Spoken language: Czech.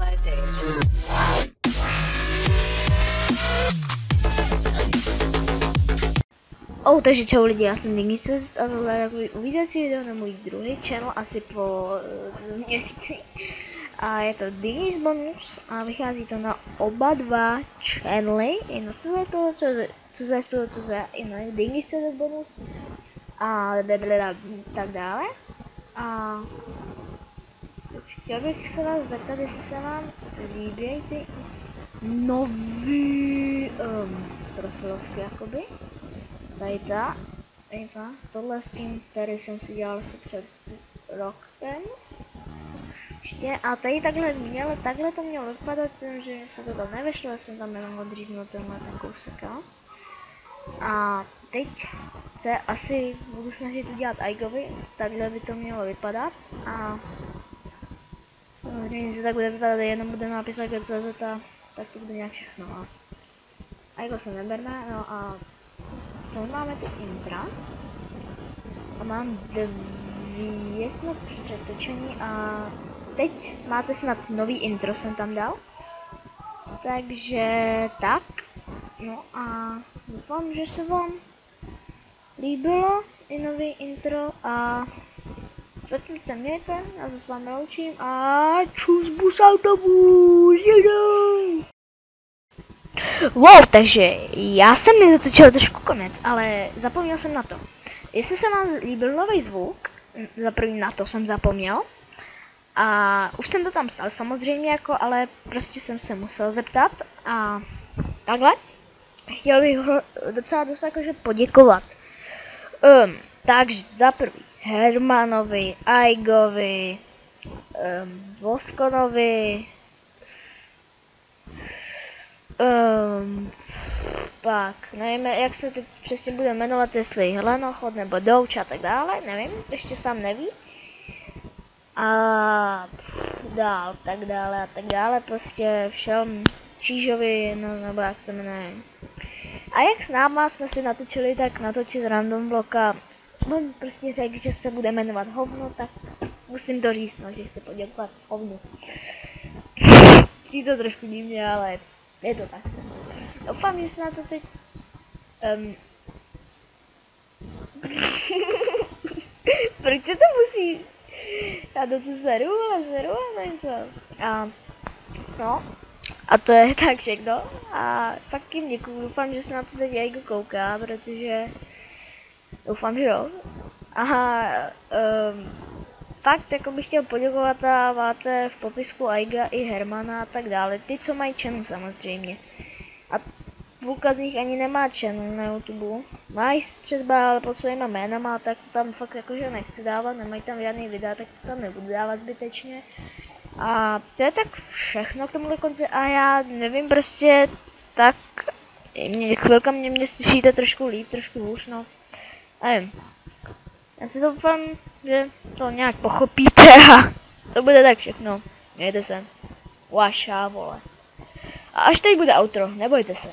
live stage. Takže čau lidi, já jsem Dingice a tohle je takový uvídací video na můj druhý channel asi po měsíci. A je to Dingis bonus a vychází to na oba dva channely, i na CZ i na Dingis bonus a tak dále. A chtěl bych se vás zeptat, jestli se vám líbí ty nový profilovky jakoby. Tady tohle s tím, který jsem si dělal asi před rokem. A tady takhle to mělo vypadat, že se to tam nevešlo, já jsem tam jenom odříznul ten kousek. A teď se asi budu snažit udělat Aigovi, takhle by to mělo vypadat. A když se tak bude vypadat, jenom bude nápis CZ, tak to bude nějak všechno. Aigo se neberme, no a tady máme ty intra a mám dvě snad přetočení a teď máte snad nový intro jsem tam dal, takže tak, no a doufám, že se vám líbilo i nový intro a zatím se mějte, já se s vámi loučím a čus bus autobus, jedou! Wow, takže já jsem nezatočil trošku konec, ale zapomněl jsem na to. Jestli se vám líbil nový zvuk, za první na to jsem zapomněl. A už jsem to tam psal samozřejmě, jako, ale prostě jsem se musel zeptat. A takhle. Chtěl bych ho docela dost jakože poděkovat. Takže za první Hermanovi, Aigovi, Voskonovi, pak nevím, jak se teď přesně bude jmenovat, jestli Helenochod nebo Douč a tak dále, nevím, ještě sám neví. A tak dále, prostě všem Čížovi, no, nebo jak se jmenuje. A jak s náma jsme si natočili, tak natočit random bloka. On prostě řekl, že se bude jmenovat Hovno, tak musím to říct, no, že chci poděkovat Hovnu. Chtí to trošku divně, ale je to tak. Doufám, že se na to teď... Proč se to musí... Já to seru a něco. No. A to je tak všechno. A fakt jim děkuju. Doufám, že se na to teď Aigo kouká, protože... Doufám, že jo. Fakt jako bych chtěl poděkovat a máte v popisku Aiga i Hermana a tak dále. Ty, co mají channel samozřejmě. A půlka z nich ani nemá channel na YouTube. Mají třeba ale pod svýma jménama, tak to tam fakt jakože nechci dávat, nemají tam žádný videa, tak to tam nebudu dávat zbytečně. A to je tak všechno k tomuhle konci a já nevím prostě, tak chvilka mě slyšíte trošku líp, trošku hůř, no. Nevím. Já si doufám, že to nějak pochopíte a to bude tak všechno. Mějte se. Vaša vole. A až teď bude outro, nebojte se.